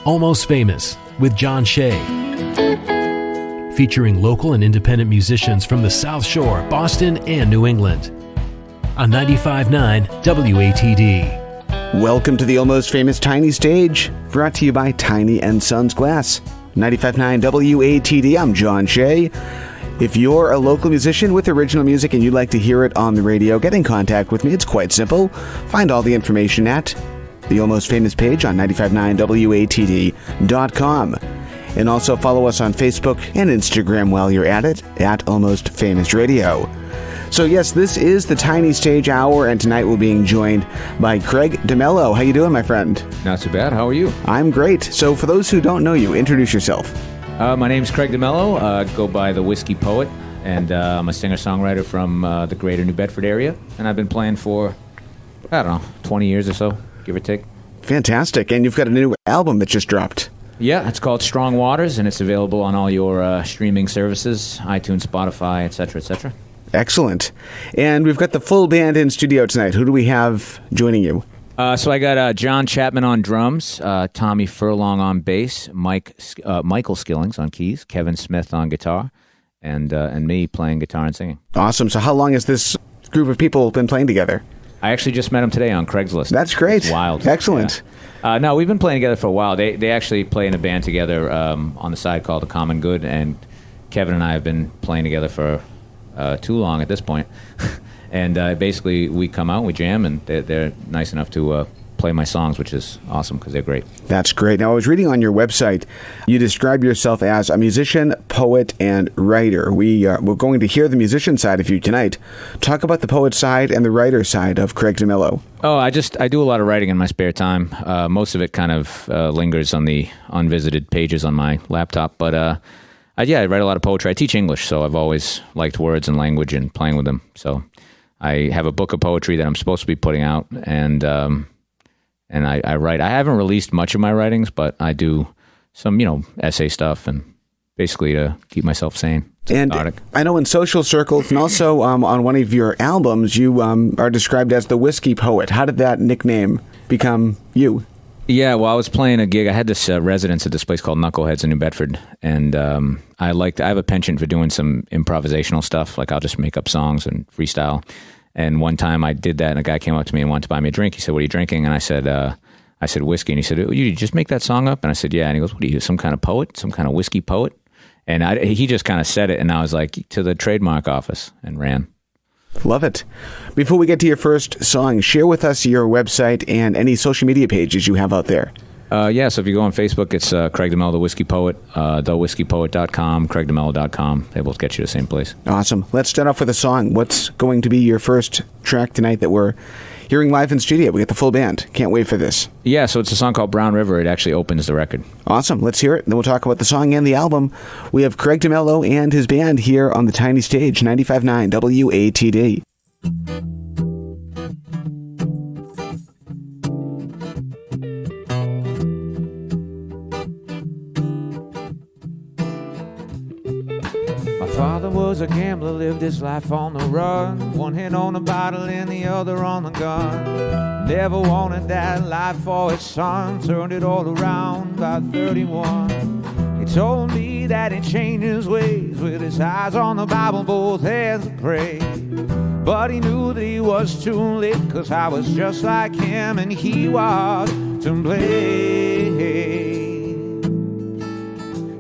Almost Famous with John Shea. Featuring local and independent musicians from the South Shore, Boston, and New England. On 95.9 WATD. Welcome to the Almost Famous Tiny Stage, brought to you by Tiny & Sons Glass. 95.9 WATD, I'm John Shea. If you're a local musician with original music and you'd like to hear it on the radio, get in contact with me. It's quite simple. Find all the information at the Almost Famous page on 959watd.com. And also follow us on Facebook and Instagram while you're at it, at Almost Famous Radio. So yes, this is the Tiny Stage Hour, and tonight we're being joined by Craig DeMelo. How you doing, my friend? Not too bad. How are you? I'm great. So for those who don't know you, introduce yourself. My name's Craig DeMelo. Go by the Whiskey Poet, and I'm a singer-songwriter from the greater New Bedford area, and I've been playing for, 20 years or so, give or take. Fantastic. And you've got a new album that just dropped. Yeah, it's called Strong Waters, and it's available on all your streaming services, iTunes, Spotify, etc., etc. Excellent. And we've got the full band in studio tonight. Who do we have joining you? So I got John Chapman on drums, Tommy Furlong on bass, Michael Skillings on keys, Kevin Smith on guitar, and me playing guitar and singing. Awesome. So how long has this group of people been playing together? I actually just met them today on Craigslist. That's great. It's wild. Excellent. Yeah. No, we've been playing together for a while. They actually play in a band together on the side called The Common Good, and Kevin and I have been playing together for too long at this point. And basically, we come out, we jam, and they're nice enough to play my songs, which is awesome because they're great. That's great. Now, I was reading on your website, you describe yourself as a musician, poet, and writer. We're going to hear the musician side of you tonight. Talk about the poet side and the writer side of Craig DeMelo. Oh, I do a lot of writing in my spare time. Most of it kind of lingers on the unvisited pages on my laptop, but I write a lot of poetry. I teach English, so I've always liked words and language and playing with them. So I have a book of poetry that I'm supposed to be putting out, and I write. I haven't released much of my writings, but I do some, essay stuff, and basically to keep myself sane. And I know in social circles, and also on one of your albums, you are described as the Whiskey Poet. How did that nickname become you? Yeah, well, I was playing a gig. I had this residence at this place called Knuckleheads in New Bedford, and I have a penchant for doing some improvisational stuff. Like I'll just make up songs and freestyle. And one time I did that, and a guy came up to me and wanted to buy me a drink. He said, "What are you drinking?" And I said whiskey. And he said, "You just make that song up?" And I said, "Yeah." And he goes, "What are you, some kind of poet? Some kind of whiskey poet?" And he just kind of said it, and I was like, "To the trademark office," and ran. Love it. Before we get to your first song, share with us your website and any social media pages you have out there. So if you go on Facebook, it's Craig DeMelo, the Whiskey Poet, thewhiskeypoet.com, craigdemelo.com. They both get you to the same place. Awesome. Let's start off with a song. What's going to be your first track tonight that we're hearing live in studio? We got the full band. Can't wait for this. Yeah, so it's a song called Brown River. It actually opens the record. Awesome. Let's hear it. Then we'll talk about the song and the album. We have Craig DeMelo and his band here on the Tiny Stage, 95.9 WATD. Father was a gambler, lived his life on the run. One hand on the bottle and the other on the gun. Never wanted that life for his son. Turned it all around by 31. He told me that he changed his ways, with his eyes on the Bible, both hands to pray. But he knew that he was too late, 'cause I was just like him and he was to blame.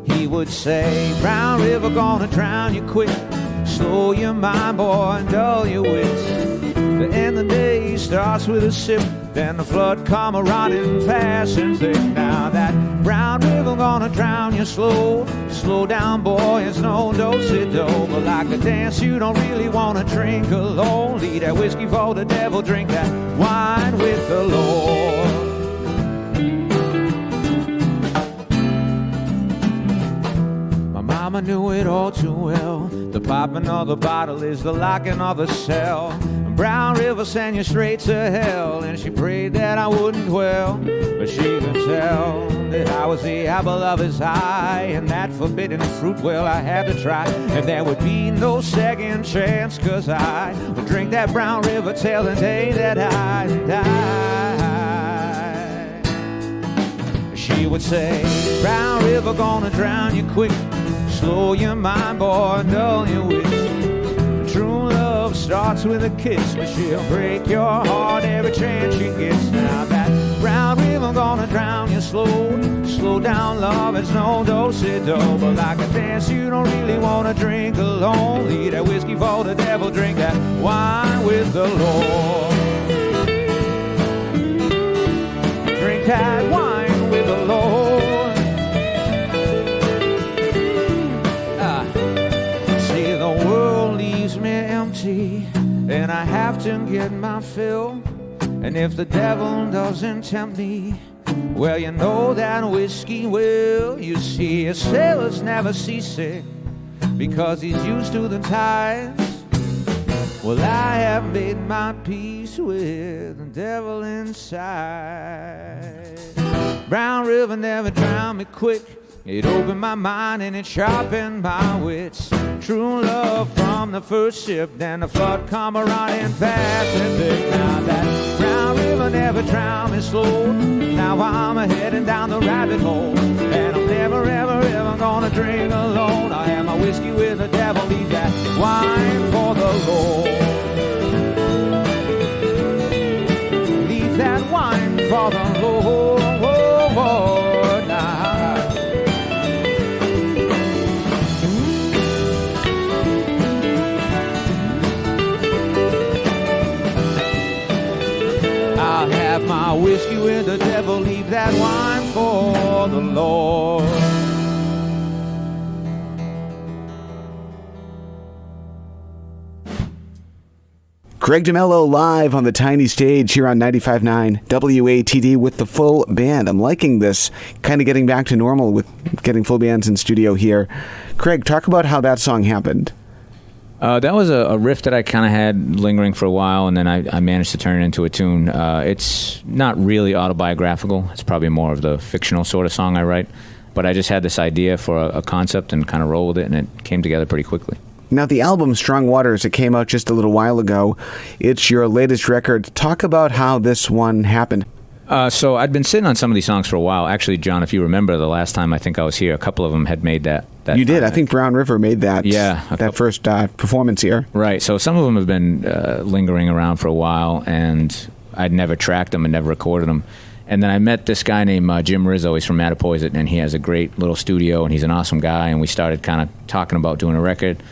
He would say, "Brown River gonna drown you quick. Slow your mind, boy, and dull your wits. The end of the day starts with a sip, then the flood come a-running fast and thick. Now that brown river gonna drown you slow. Slow down, boy, it's no do-si-do. But like a dance you don't really wanna drink alone. Leave that whiskey for the devil, drink that wine with the Lord." Mama knew it all too well. The popping of the bottle is the locking of the cell. Brown River sent you straight to hell, and she prayed that I wouldn't dwell. But she could tell that I was the apple of his eye, and that forbidden fruit, well, I had to try. And there would be no second chance, 'cause I would drink that brown river till the day that I die. She would say, Brown River gonna drown you quick, slow your mind, boy, dull your wits. True love starts with a kiss, but she'll break your heart every chance she gets. Now that Brown River gonna drown you slow down, love, it's no do-si-do. But like a dance you don't really wanna drink alone, leave that whiskey for the devil, drink that wine with the Lord. Drink that wine with the Lord. See, the world leaves me empty, and I have to get my fill. And if the devil doesn't tempt me, well, you know that whiskey will. You see, a sailor's never seasick because he's used to the tides. Well, I have made my peace with the devil inside. Brown River never drowned me quick. It opened my mind and it sharpened my wits. True love from the first sip, then the flood come around and fast and big. Now that Brown River never drowned me slow. Now I'm heading down the rabbit hole, and I'm never, ever, ever gonna drink alone. I have my whiskey with the devil, leave that wine for the Lord. Leave that wine for the Lord. I'll have my whiskey with the devil, leave that wine for the Lord. Craig DeMelo live on the tiny stage here on 95.9 WATD with the full band. I'm liking this, kind of getting back to normal with getting full bands in studio here. Craig, talk about how that song happened. That was a riff that I kind of had lingering for a while, and then I managed to turn it into a tune. It's not really autobiographical. It's probably more of the fictional sort of song I write. But I just had this idea for a concept and kind of rolled with it, and it came together pretty quickly. Now, the album Strong Waters, it came out just a little while ago. It's your latest record. Talk about how this one happened. So I'd been sitting on some of these songs for a while. Actually, John, if you remember the last time I think I was here, a couple of them had made that you did. I think Brown River made that. Yeah, that first performance here. Right. So some of them have been lingering around for a while, and I'd never tracked them and never recorded them. And then I met this guy named Jim Rizzo. He's from Mattapoisett, and he has a great little studio, and he's an awesome guy. And we started kind of talking about doing a record.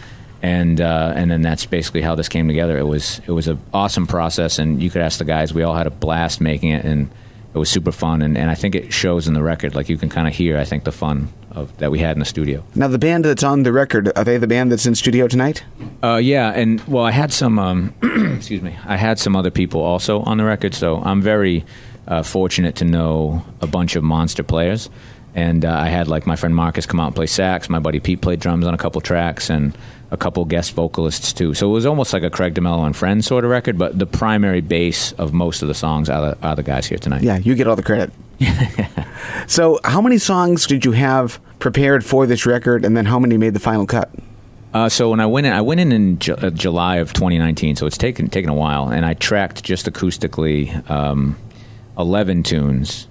And then that's basically how this came together. It was an awesome process, and you could ask the guys. We all had a blast making it, and it was super fun. And I think it shows in the record. Like, you can kind of hear, I think, the fun that we had in the studio. Now, the band that's on the record, are they the band that's in studio tonight? Yeah, and well, I had some. Excuse me. I had some other people also on the record, so I'm very fortunate to know a bunch of monster players. And I had, like, my friend Marcus come out and play sax. My buddy Pete played drums on a couple tracks, and a couple guest vocalists, too. So it was almost like a Craig DeMelo and Friends sort of record, but the primary base of most of the songs are the guys here tonight. Yeah, you get all the credit. So how many songs did you have prepared for this record, and then how many made the final cut? So when I went in July of 2019, so it's taken a while, and I tracked just acoustically 11 tunes,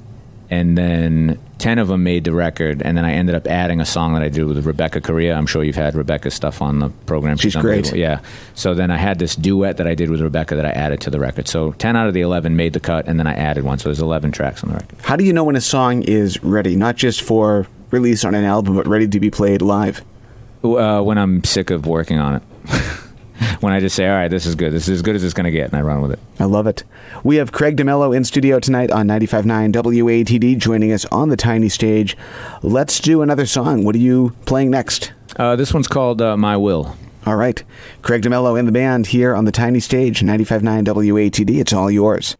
and then 10 of them made the record, and then I ended up adding a song that I did with Rebecca Correa. I'm sure you've had Rebecca's stuff on the program. She's great. Yeah. So then I had this duet that I did with Rebecca that I added to the record. So 10 out of the 11 made the cut, and then I added one. So there's 11 tracks on the record. How do you know when a song is ready, not just for release on an album, but ready to be played live? When I'm sick of working on it. When I just say, all right, this is good. This is as good as it's going to get, and I run with it. I love it. We have Craig DeMelo in studio tonight on 95.9 WATD joining us on the tiny stage. Let's do another song. What are you playing next? This one's called My Will. All right. Craig DeMelo and the band here on the tiny stage, 95.9 WATD. It's all yours.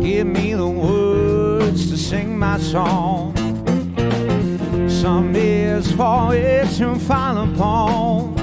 Give me the words to sing my song. Some ears for it to fall upon.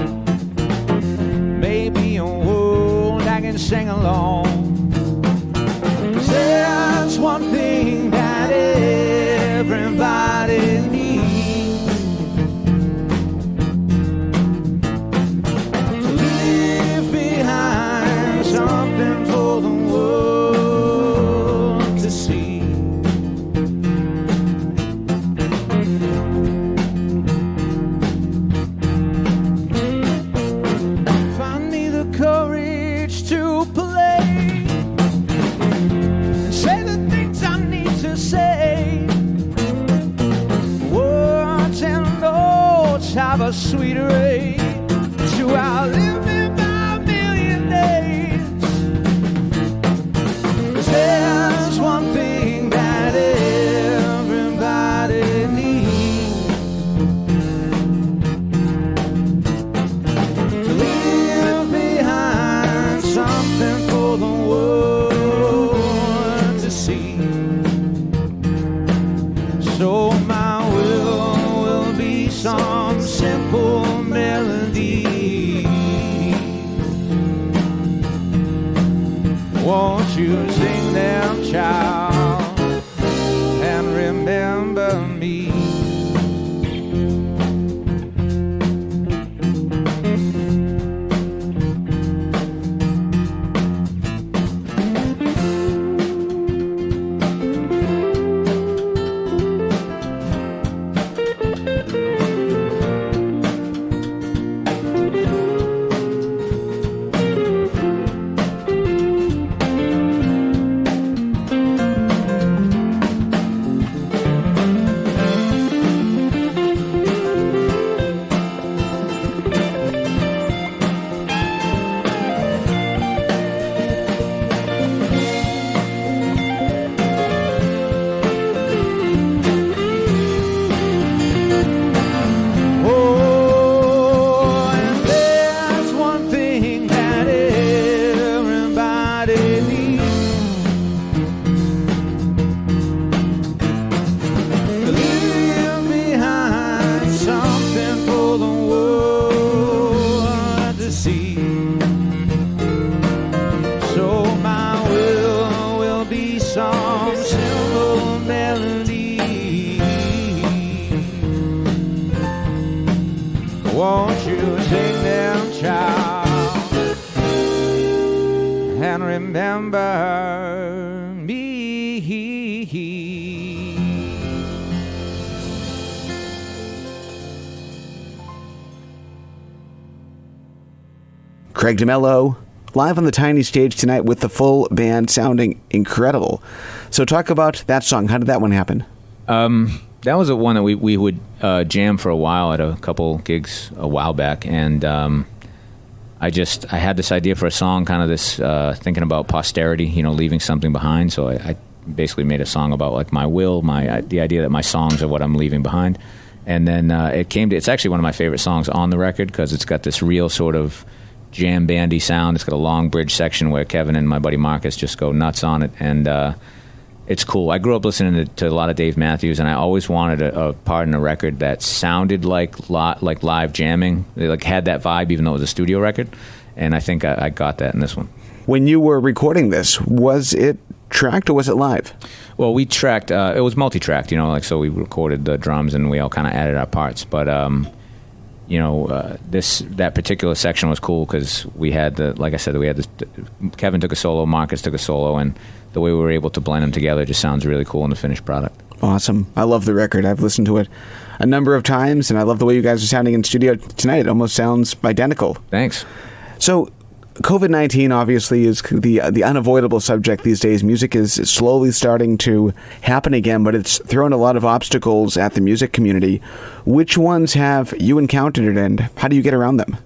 have a sweeter age to outlive me by a million days. 'Cause there's one thing that everybody needs, to leave behind something for the world to see. So my will be some simple melody. Won't you sing them, child, and remember me? Won't you sing them, child, and remember me? Craig DeMelo, live on the tiny stage tonight with the full band sounding incredible. So talk about that song. How did that one happen? That was one that we would jam for a while at a couple gigs a while back, and I had this idea for a song, kind of this thinking about posterity, leaving something behind. So I basically made a song about like my will, the idea that my songs are what I'm leaving behind, and then it's actually one of my favorite songs on the record because it's got this real sort of jam bandy sound. It's got a long bridge section where Kevin and my buddy Marcus just go nuts on it, and it's cool. I grew up listening to a lot of Dave Matthews, and I always wanted a part in a record that sounded like live jamming. They had that vibe, even though it was a studio record. And I think I got that in this one. When you were recording this, was it tracked or was it live? Well, we tracked. It was multi-tracked, so we recorded the drums and we all kind of added our parts. But that particular section was cool because we had Kevin took a solo, Marcus took a solo, and the way we were able to blend them together just sounds really cool in the finished product. Awesome. I love the record. I've listened to it a number of times, and I love the way you guys are sounding in studio tonight. It almost sounds identical. Thanks. So COVID-19 obviously is the unavoidable subject these days. Music is slowly starting to happen again, but it's thrown a lot of obstacles at the music community. Which ones have you encountered, and how do you get around them?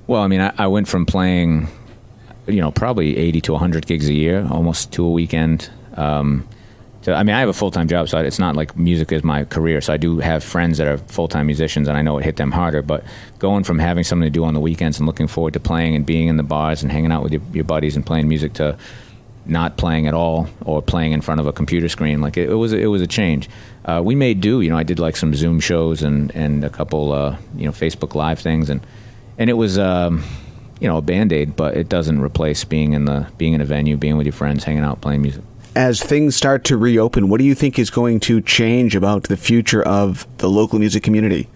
Well, I mean, I went from playing probably 80 to 100 gigs a year, almost 2 a weekend. I have a full-time job, so it's not like music is my career. So I do have friends that are full-time musicians, and I know it hit them harder. But going from having something to do on the weekends and looking forward to playing and being in the bars and hanging out with your buddies and playing music to not playing at all or playing in front of a computer screen, it was a change. We made do. I did some Zoom shows and a couple Facebook Live things, and it was a Band-Aid, but it doesn't replace being in a venue, being with your friends, hanging out, playing music. As things start to reopen, what do you think is going to change about the future of the local music community?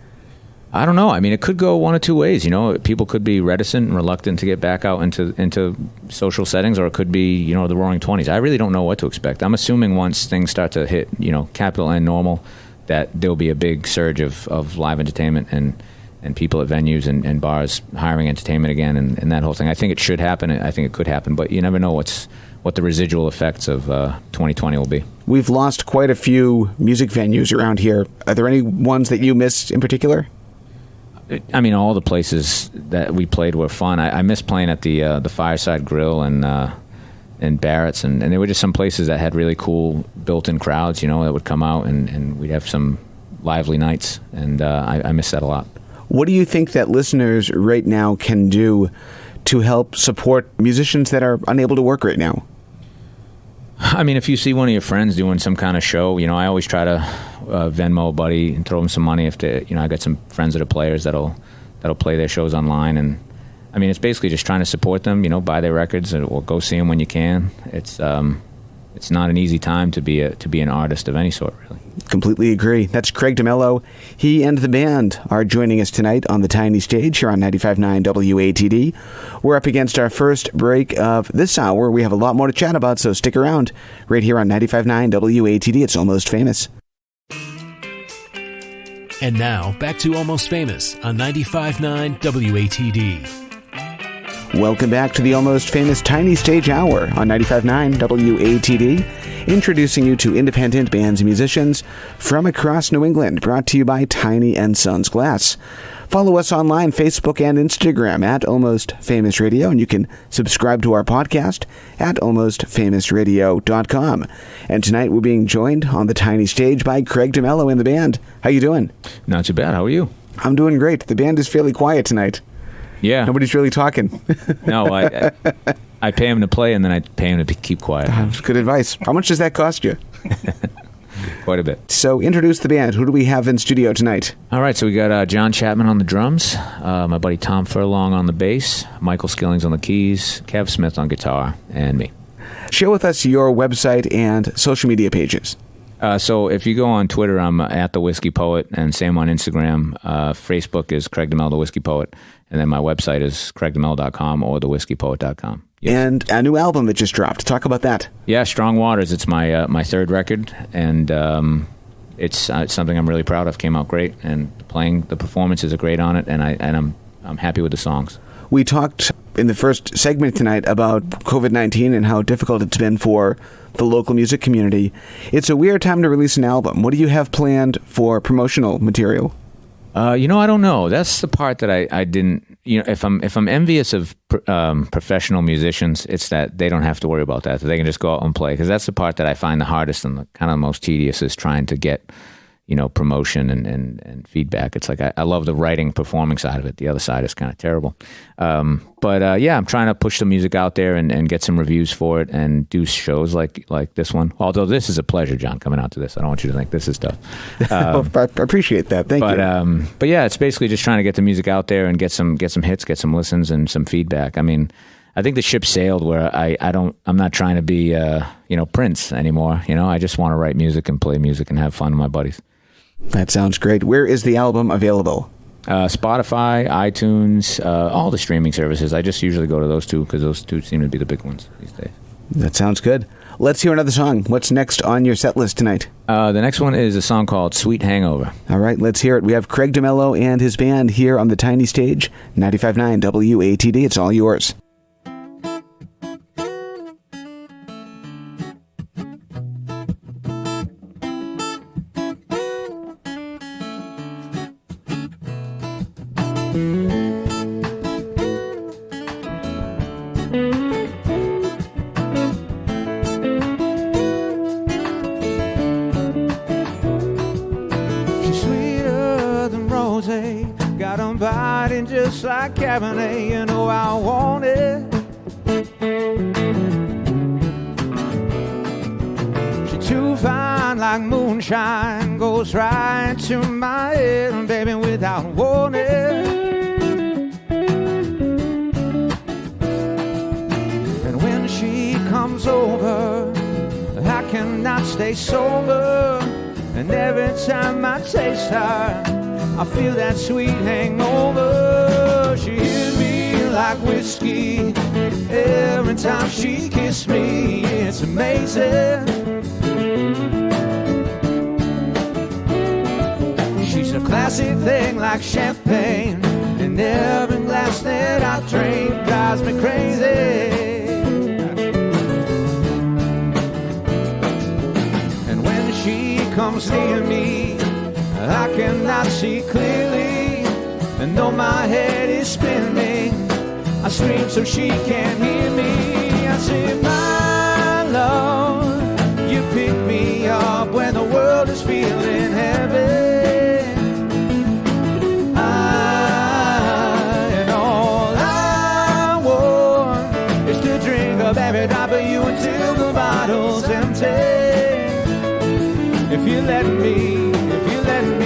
I don't know. I mean, it could go one of two ways. People could be reticent and reluctant to get back out into social settings, or it could be, the roaring 20s. I really don't know what to expect. I'm assuming once things start to hit, capital N normal, that there'll be a big surge of live entertainment and people at venues and bars hiring entertainment again and that whole thing. I think it should happen. I think it could happen, but you never know what the residual effects of 2020 will be. We've lost quite a few music venues around here. Are there any ones that you missed in particular? I mean, all the places that we played were fun. I miss playing at the Fireside Grill and Barrett's, and they were just some places that had really cool built-in crowds, that would come out, and we'd have some lively nights, and I miss that a lot. What do you think that listeners right now can do to help support musicians that are unable to work right now? I mean, if you see one of your friends doing some kind of show, I always try to Venmo a buddy and throw them some money. I got some friends that are players that'll play their shows online, and I mean, it's basically just trying to support them. Buy their records or go see them when you can. It's not an easy time to be an artist of any sort, really. Completely agree. That's Craig DeMelo. He and the band are joining us tonight on the tiny stage here on 95.9 WATD. We're up against our first break of this hour. We have a lot more to chat about, so stick around. Right here on 95.9 WATD, it's Almost Famous. And now, back to Almost Famous on 95.9 WATD. Welcome back to the Almost Famous Tiny Stage Hour on 95.9 WATD, introducing you to independent bands and musicians from across New England, brought to you by Tiny & Sons Glass. Follow us online, Facebook and Instagram at Almost Famous Radio, and you can subscribe to our podcast at almostfamousradio.com. And tonight we're being joined on the tiny stage by Craig DeMelo and the band. How you doing? Not too bad. How are you? I'm doing great. The band is fairly quiet tonight. Yeah. Nobody's really talking. No, I pay him to play, and then I pay him to keep quiet. That's good advice. How much does that cost you? Quite a bit. So introduce the band. Who do we have in studio tonight? All right, so we got John Chapman on the drums, my buddy Tom Furlong on the bass, Michael Skillings on the keys, Kev Smith on guitar, and me. Share with us your website and social media pages. So if you go on Twitter, I'm at The Whiskey Poet, and same on Instagram. Facebook is Craig DeMelo, The Whiskey Poet, and then my website is craigdemelo.com or thewhiskeypoet.com. Yes. And a new album that just dropped. Talk about that. Yeah, Strong Waters. It's my third record, and it's something I'm really proud of. Came out great, and the performances are great on it, and I'm happy with the songs. We talked in the first segment tonight about COVID-19 and how difficult it's been for the local music community. It's a weird time to release an album. What do you have planned for promotional material? I don't know. That's the part that I didn't. If I'm envious of professional musicians, it's that they don't have to worry about that. That they can just go out and play. Because that's the part that I find the hardest and the kind of most tedious is trying to get, promotion and feedback. It's like I love the writing, performing side of it. The other side is kind of terrible. But I'm trying to push the music out there and get some reviews for it and do shows like this one. Although this is a pleasure, John, coming out to this. I don't want you to think this is tough. Well, I appreciate that. Thank you. But yeah, it's basically just trying to get the music out there and get some hits, get some listens, and some feedback. I mean, I think the ship sailed where I'm not trying to be Prince anymore. I just want to write music and play music and have fun with my buddies. That sounds great. Where is the album available? Spotify, iTunes, all the streaming services. I just usually go to those two because those two seem to be the big ones these days. That sounds good. Let's hear another song. What's next on your set list tonight? The next one is a song called Sweet Hangover. All right, let's hear it. We have Craig DeMelo and his band here on the tiny stage. 95.9 WATD. It's all yours. Just like Cabernet, I want it. She's too fine like moonshine, goes right to my head, baby, without warning. And when she comes over, I cannot stay sober. And every time I taste her, I feel that sweet hangover. She hit me like whiskey every time she kissed me. It's amazing. She's a classy thing like champagne, and every glass that I drink drives me crazy. And when she comes near me, I cannot see clearly, and though my head is spinning, I scream so she can't hear me. I say, my love, you pick me up when the world is feeling heavy. And all I want is to drink up every drop of you until the bottle's empty. If you let me, if you let me.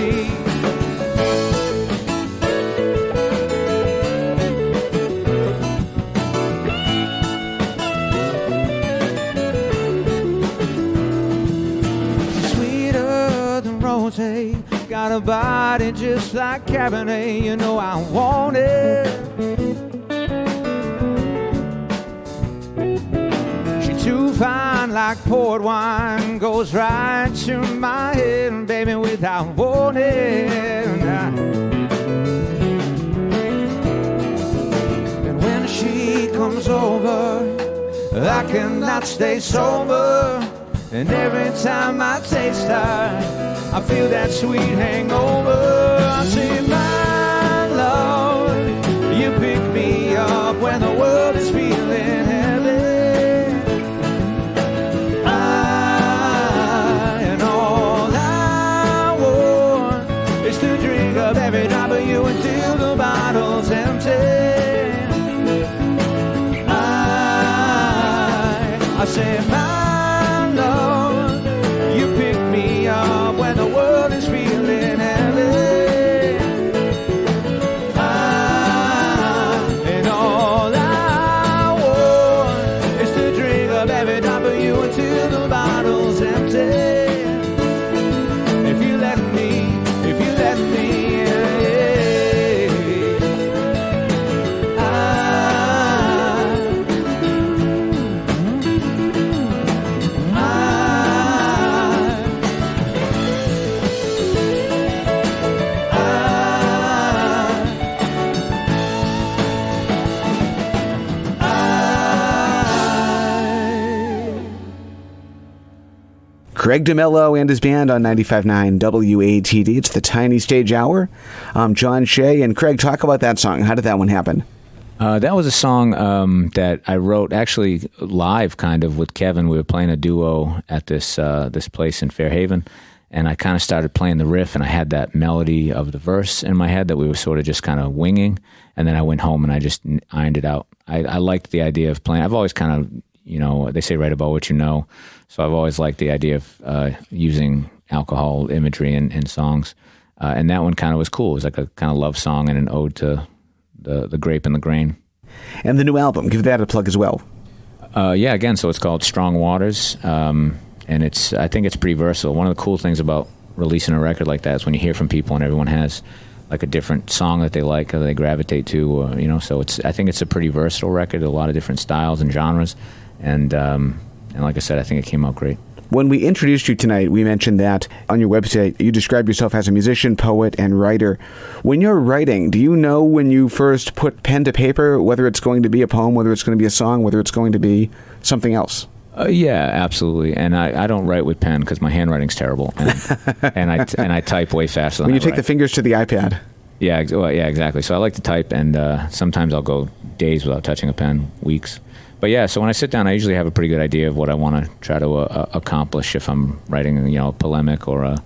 Got a body just like Cabernet, you know I want it. She too fine like port wine, goes right to my head, baby, without warning. And when she comes over, I cannot stay sober. And every time I taste her, I feel that sweet hangover. I say, my love, you pick me up when the world is feeling heavy. And all I want is to drink up every drop of you until the bottle's empty. I say, my love, you pick me up when the world is feeling heavy. And all I want is to drink up every drop of you until the bottle's empty. If you let me, if you let me, yeah. Craig DeMelo and his band on 95.9 WATD. It's the Tiny Stage Hour. I'm John Shea, and Craig, talk about that song. How did that one happen? That was a song that I wrote actually live, kind of with Kevin. We were playing a duo at this place in Fairhaven, and I kind of started playing the riff, and I had that melody of the verse in my head that we were sort of just kind of winging, and then I went home and I just ironed it out. I liked the idea of playing. I've always kind of, you know, they say write about what you know, so I've always liked the idea of using alcohol imagery in songs, and that one kind of was cool. It was like a kind of love song and an ode to the grape and the grain. And the new album, give that a plug as well. Yeah, again, so it's called Strong Waters, and I think it's pretty versatile. One of the cool things about releasing a record like that is when you hear from people and everyone has like a different song that they like or they gravitate to, or, you know. So I think it's a pretty versatile record, a lot of different styles and genres, and like I said, I think it came out great. When we introduced you tonight, we mentioned that on your website, you describe yourself as a musician, poet, and writer. When you're writing, do you know when you first put pen to paper, whether it's going to be a poem, whether it's going to be a song, whether it's going to be something else? Yeah, absolutely. And I don't write with pen because my handwriting's terrible, and I type way faster than when you I take write. the fingers to the iPad. Yeah, well, yeah, exactly. So I like to type, and sometimes I'll go days without touching a pen, weeks. But yeah, so when I sit down, I usually have a pretty good idea of what I want to try to accomplish if I'm writing, you know, a polemic or a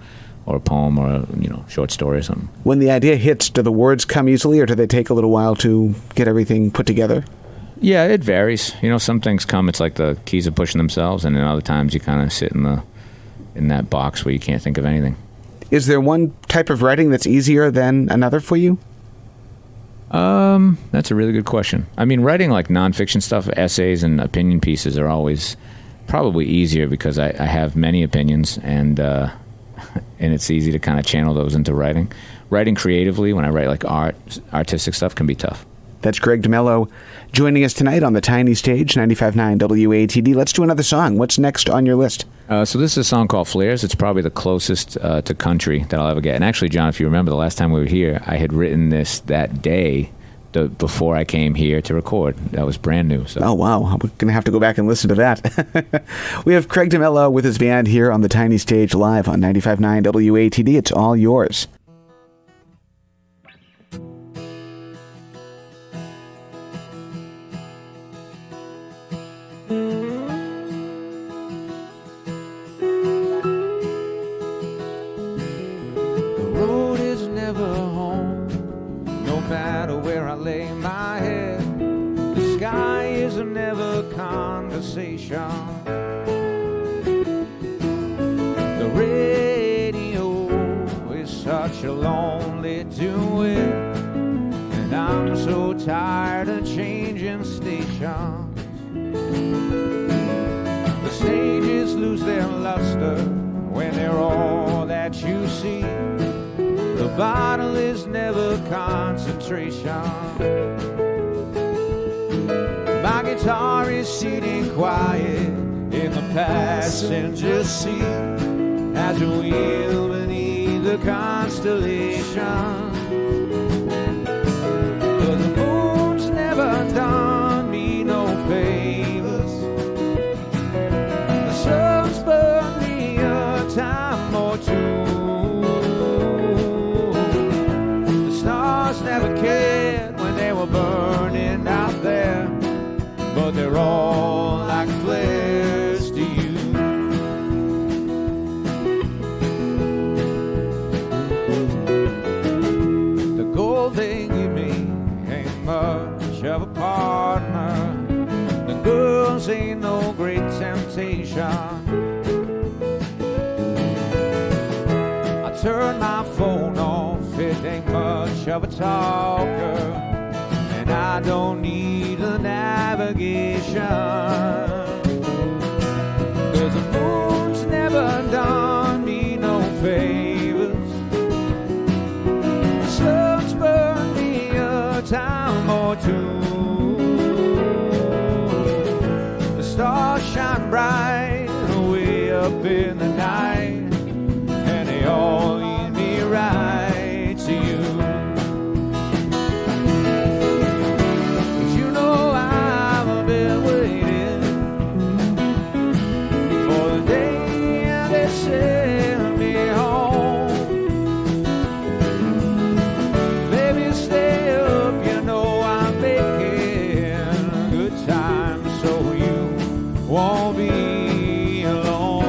poem or a, you know, short story or something. When the idea hits, do the words come easily, or do they take a little while to get everything put together? Yeah, it varies. You know, some things come, it's like the keys are pushing themselves, and then other times you kind of sit in that box where you can't think of anything. Is there one type of writing that's easier than another for you? That's a really good question. I mean, writing like nonfiction stuff, essays and opinion pieces are always probably easier because I have many opinions, and it's easy to kind of channel those into writing. Writing creatively, when I write like artistic stuff, can be tough. That's Craig DeMelo joining us tonight on the Tiny Stage, 95.9 WATD. Let's do another song. What's next on your list? So this is a song called Flares. It's probably the closest to country that I'll ever get. And actually, John, if you remember the last time we were here, I had written this that day before I came here to record. That was brand new. So. Oh, wow. I'm going to have to go back and listen to that. We have Craig DeMelo with his band here on the Tiny Stage live on 95.9 WATD. It's all yours. The road is never home, no matter where I lay my head. The sky is never conversation. The radio is such a lonely duet, and I'm so tired of changing stations. The stages lose their luster when they're all that you see. The bottle is never concentration. My guitar is sitting quiet in the passenger seat as we wheel beneath the constellation. But the moon's never done me no favors. The sun's burned me a time or two. The stars never cared when they were burning out there, but they're all like flares to you. The gold they give me ain't much of a partner. The girls ain't no great temptation. I turn my phone off, it ain't much of a talker, and I don't need a navigation. 'Cause the moon's never done me no favors. The sun's burned me a time or two. The stars shine bright way up in the night, and they all lead me right to you. Won't be alone.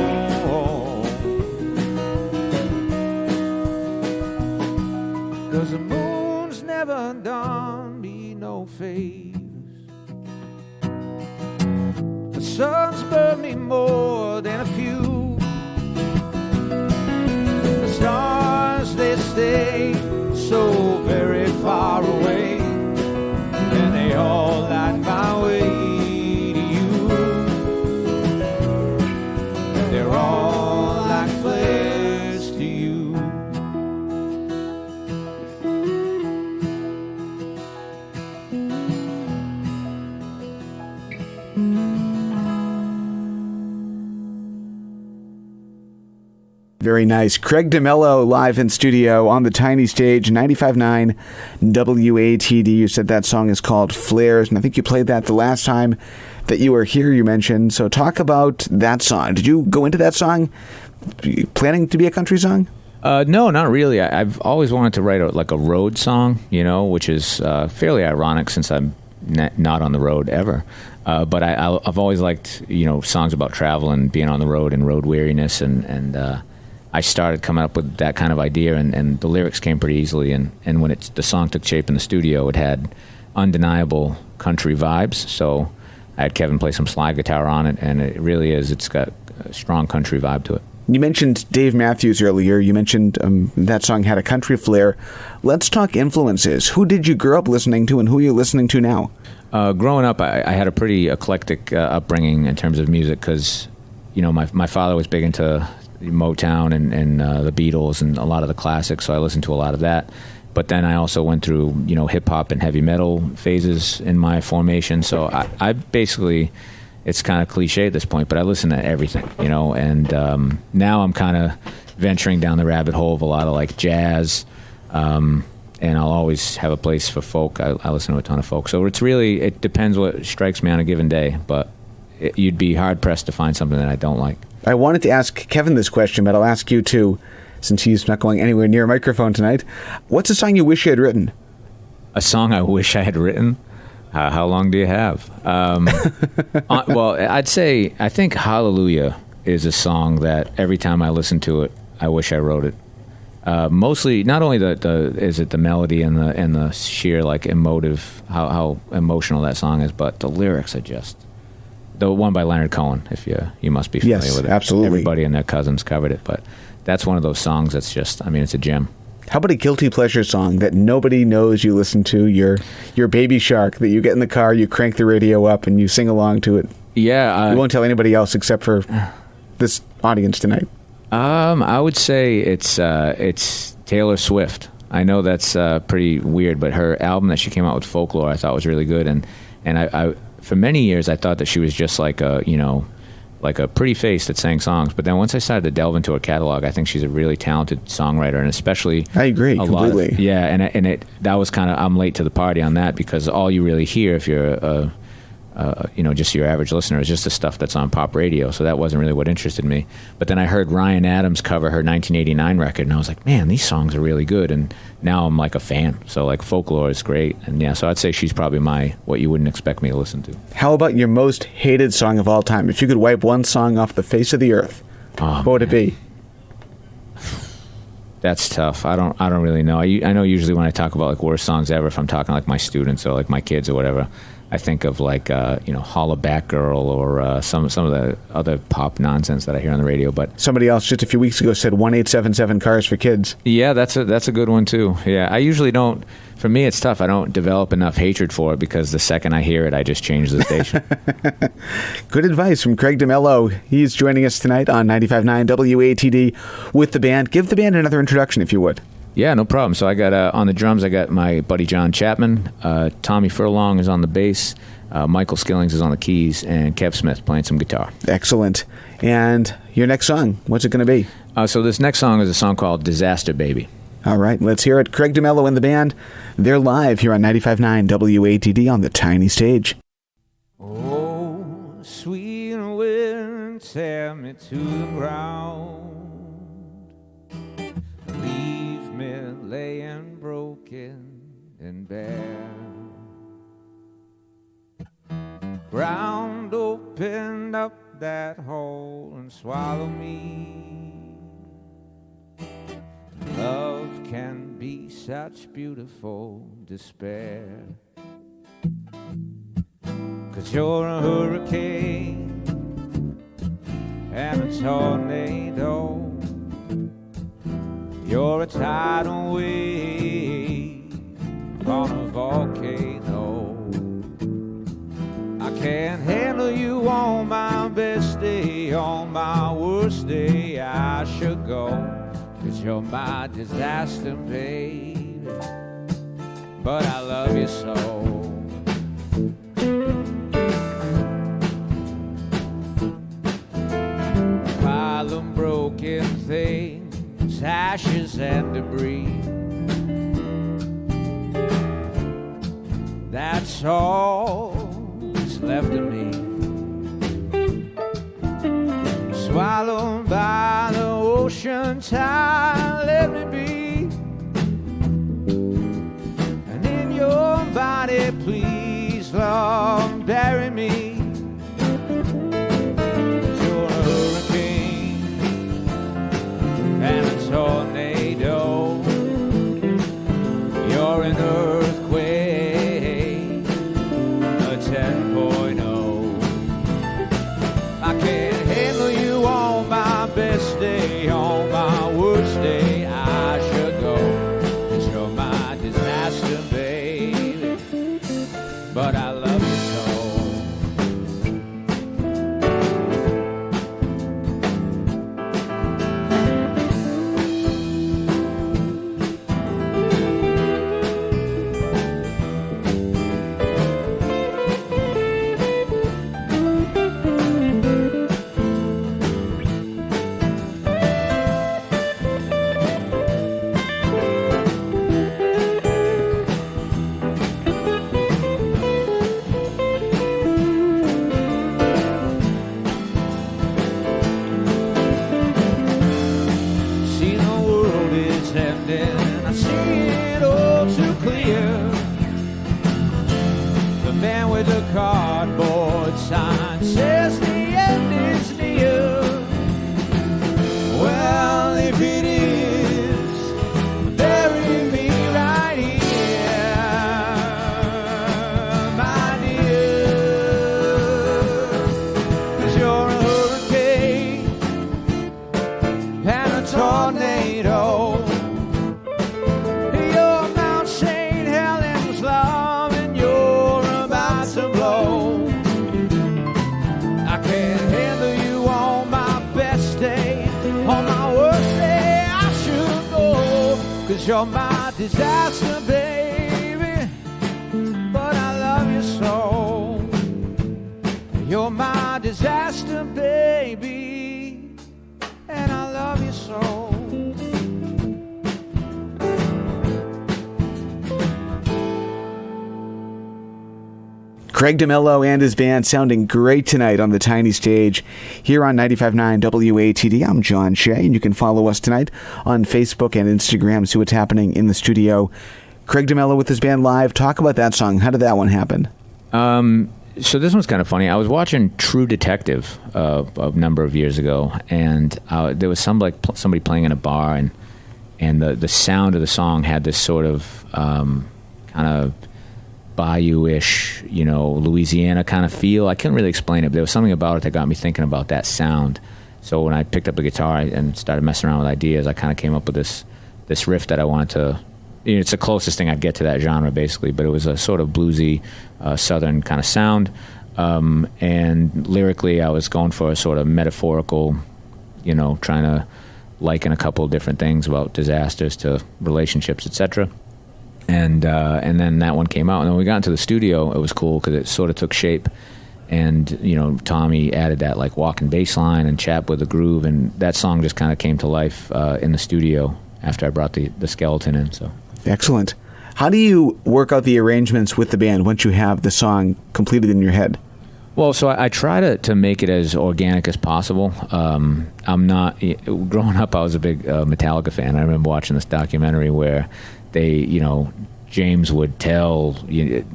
'Cause the moon's never done me no favors. The sun's burned me more than a few. The stars, they stay so very far away, and they all light my way. They're all like flares to you. Very nice. Craig DeMelo live in studio on the tiny stage, 95.9 WATD. You said that song is called Flares, and I think you played that the last time that you were here, you mentioned. So talk about that song. Did you go into that song planning to be a country song? No, not really. I've always wanted to write a road song, which is fairly ironic since I'm not on the road ever. But I've always liked, songs about travel and being on the road and road weariness. And I started coming up with that kind of idea, and the lyrics came pretty easily. And when the song took shape in the studio, it had undeniable country vibes. So I had Kevin play some slide guitar on it, and it really is. It's got a strong country vibe to it. You mentioned Dave Matthews earlier. You mentioned that song had a country flair. Let's talk influences. Who did you grow up listening to, and who are you listening to now? Growing up, I had a pretty eclectic upbringing in terms of music because, my father was big into Motown and the Beatles and a lot of the classics, so I listened to a lot of that. But then I also went through, hip-hop and heavy metal phases in my formation. So I basically, it's kind of cliche at this point, but I listen to everything, and now I'm kind of venturing down the rabbit hole of a lot of like jazz, and I'll always have a place for folk. I listen to a ton of folk. So it depends what strikes me on a given day, but you'd be hard-pressed to find something that I don't like. I wanted to ask Kevin this question, but I'll ask you too, since he's not going anywhere near a microphone tonight. What's a song you wish you had written? A song I wish I had written? How long do you have? Well, I think Hallelujah is a song that every time I listen to it, I wish I wrote it. Mostly, not only the melody and the sheer like emotive, how emotional that song is, but the lyrics are just the one by Leonard Cohen. If you must be familiar with it. Absolutely. Everybody and their cousins covered it, but that's one of those songs that's just, I mean, it's a gem. How about a guilty pleasure song that nobody knows you listen to? Your Baby Shark that you get in the car, you crank the radio up, and you sing along to it. Yeah, you won't tell anybody else except for this audience tonight. I would say it's Taylor Swift. I know that's pretty weird, but her album that she came out with, Folklore, I thought was really good, and I for many years I thought that she was just like a pretty face that sang songs. But then once I started to delve into her catalog, I think she's a really talented songwriter, and especially I agree completely. That was kind of, I'm late to the party on that, because all you really hear if you're just your average listener is just the stuff that's on pop radio. So that wasn't really what interested me. But then I heard Ryan Adams cover her 1989 record, and I was like, man, these songs are really good. And now I'm like a fan. So like Folklore is great. And yeah, so I'd say she's probably what you wouldn't expect me to listen to. How about your most hated song of all time? If you could wipe one song off the face of the earth, what would it be? That's tough. I don't really know. I know usually when I talk about like worst songs ever, if I'm talking like my students or like my kids or whatever, I think of like Holla Back Girl or some of the other pop nonsense that I hear on the radio. But somebody else just a few weeks ago said 1877 Cars for Kids. Yeah, that's a good one too. Yeah, I usually don't. For me, it's tough. I don't develop enough hatred for it, because the second I hear it, I just change the station. Good advice from Craig DeMelo. He's joining us tonight on 95.9 WATD with the band. Give the band another introduction, if you would. Yeah, no problem. So I got on the drums, I got my buddy John Chapman. Tommy Furlong is on the bass. Michael Skillings is on the keys, and Kev Smith playing some guitar. Excellent. And your next song, what's it going to be? So this next song is a song called Disaster Baby. All right, let's hear it. Craig DeMelo and the band. They're live here on 95.9 WATD on the tiny stage. Oh, sweet wind, tear me to the ground. Leave me laying broken and bare. Ground opened up that hole and swallowed me. Love can be such beautiful despair. 'Cause you're a hurricane and a tornado. You're a tidal wave on a volcano. I can't handle you on my best day. On my worst day I should go. 'Cause you're my disaster, baby. But I love you so. Pile of broken things, ashes and debris. That's all that's left of me. Swallowed by the ocean tide, let me be. And in your body, please, Lord, bury me. You're a hurricane and a tornado. You're an earthquake, a 10.0. I can't handle you on my best day. On my worst day I should go. 'Cause you're my disaster, baby. But I love you so. cardboard sign says the end is near. Well, if it is, bury me right here, my dear. 'Cause you're a hurricane and a tornado. You're Mount St. Helens love, and you're about to blow. I can't handle you on my best day. On my worst day, I should go. 'Cause you're my disaster, baby. But I love you so. You're my disaster, baby. And I love you so. Craig DeMelo and his band sounding great tonight on the tiny stage here on 95.9 WATD. I'm John Shea, and you can follow us tonight on Facebook and Instagram, see what's happening in the studio. Craig DeMelo with his band live. Talk about that song. How did that one happen? So this one's kind of funny. I was watching True Detective a number of years ago, and there was somebody playing in a bar, and the sound of the song had this sort of kind of bayou-ish, Louisiana kind of feel. I couldn't really explain it, but there was something about it that got me thinking about that sound. So when I picked up a guitar and started messing around with ideas, I kind of came up with this riff that I wanted to. It's the closest thing I'd get to that genre, basically, but it was a sort of bluesy, southern kind of sound. And lyrically, I was going for a sort of metaphorical, trying to liken a couple of different things about disasters to relationships, etc. And then that one came out. And then when we got into the studio, it was cool because it sort of took shape. And, Tommy added that like walking bass line and chap with the groove. And that song just kind of came to life in the studio after I brought the skeleton in. So Excellent. How do you work out the arrangements with the band once you have the song completed in your head? Well, so I try to make it as organic as possible. I'm not... Growing up, I was a big Metallica fan. I remember watching this documentary where they, James would tell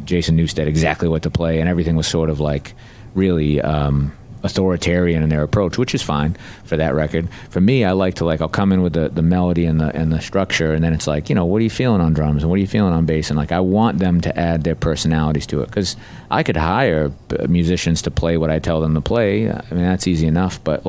Jason Newsted exactly what to play, and everything was sort of like really authoritarian in their approach, which is fine for that record. For me, I like to I'll come in with the melody and the structure, and then it's like, what are you feeling on drums and what are you feeling on bass, and I want them to add their personalities to it, because I could hire musicians to play what I tell them to play. I mean, that's easy enough, but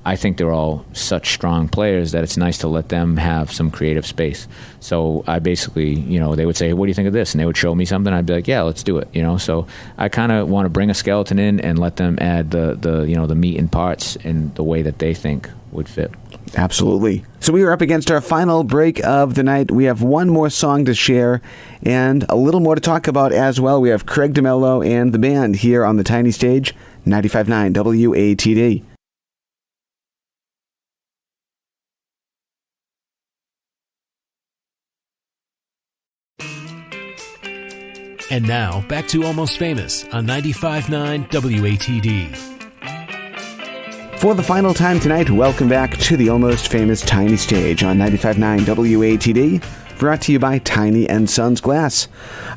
I think they're all such strong players that it's nice to let them have some creative space. So I basically, they would say, what do you think of this? And they would show me something. I'd be like, yeah, let's do it. So I kind of want to bring a skeleton in and let them add the meat and parts in the way that they think would fit. Absolutely. So we are up against our final break of the night. We have one more song to share and a little more to talk about as well. We have Craig DeMelo and the band here on the tiny stage, 95.9 WATD. And now, back to Almost Famous on 95.9 WATD. For the final time tonight, welcome back to the Almost Famous Tiny Stage on 95.9 WATD, brought to you by Tiny & Sons Glass.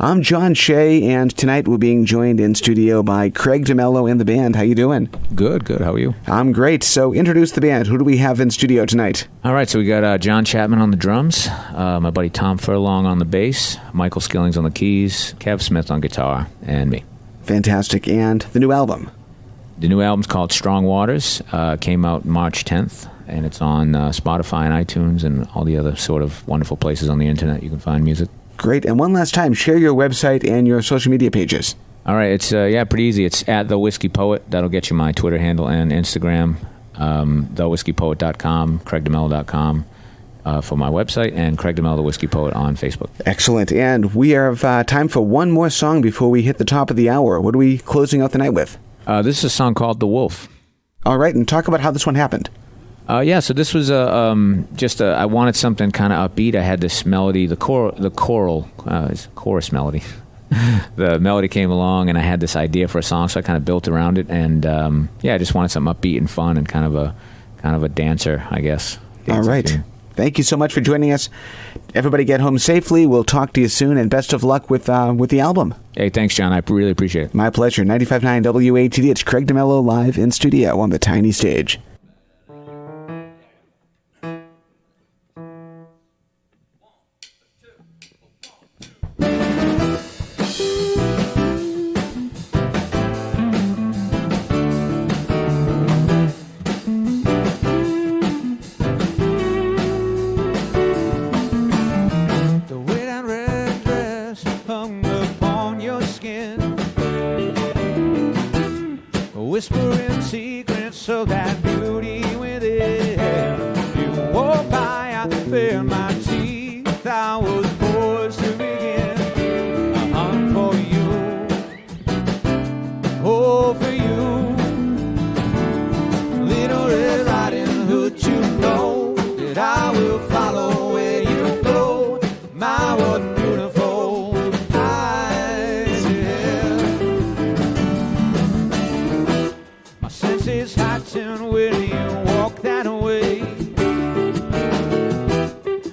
I'm John Shea, and tonight we're being joined in studio by Craig DeMelo and the band. How you doing? Good. How are you? I'm great. So introduce the band. Who do we have in studio tonight? All right, so we got John Chapman on the drums, my buddy Tom Furlong on the bass, Michael Skillings on the keys, Kev Smith on guitar, and me. Fantastic. And the new album? The new album's called Strong Waters, came out March 10th, and it's on Spotify and iTunes and all the other sort of wonderful places on the internet you can find music. Great. And one last time, share your website and your social media pages. All right, it's pretty easy. It's at The Whiskey Poet. That'll get you my Twitter handle and Instagram. TheWhiskeyPoet.com, CraigDeMelo.com for my website, and Craig DeMelo, The Whiskey Poet on Facebook. Excellent. And we have time for one more song before we hit the top of the hour. What are we closing out the night with? This is a song called The Wolf. All right, and talk about how this one happened. So this was I wanted something kind of upbeat. I had this melody, the chorus melody. The melody came along, and I had this idea for a song, so I kind of built around it. And I just wanted something upbeat and fun, and kind of a dancer, I guess. All right. Thank you so much for joining us. Everybody get home safely. We'll talk to you soon, and best of luck with the album. Hey, thanks, John. I really appreciate it. My pleasure. 95.9 WATD. It's Craig DeMelo live in studio on the tiny stage. Whispering secrets of that beauty within. You walked by, I bared my teeth. I was poised to begin a hunt for you. Oh, for you. Little Red Riding Hood, you know that I will follow where you go. My, what beautiful eyes, yeah. My senses heighten when you walk that way.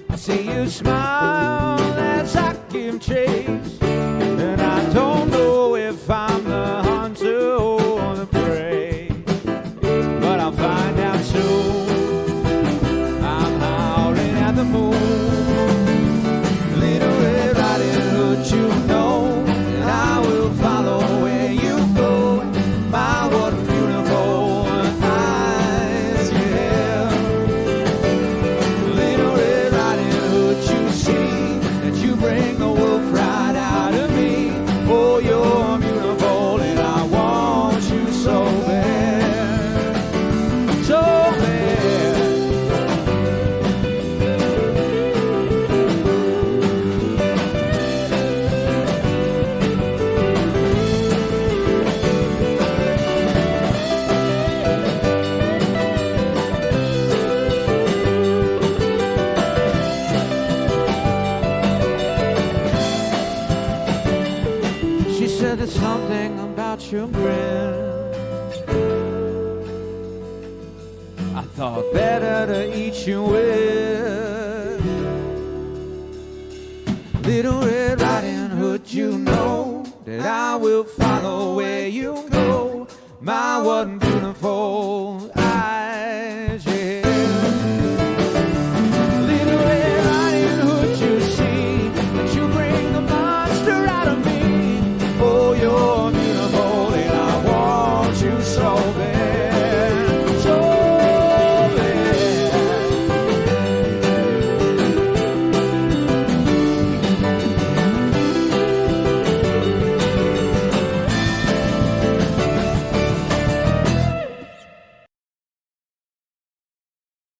I see you smile as I give chase, and I don't know if I'm the hunter or the prey, but I'll find out soon. I'm howling at the moon. Little Red Riding Hood, you know that I will follow where you go. My, what beautiful eyes, yeah. Little Red Riding Hood, you see that you bring the wolf right out of me. Oh, you're beautiful and I want you so bad, so bad. She said there's something about your grin. I thought better to eat you with. Little Red Riding Hood, you know that I will follow where you go. My, what beautiful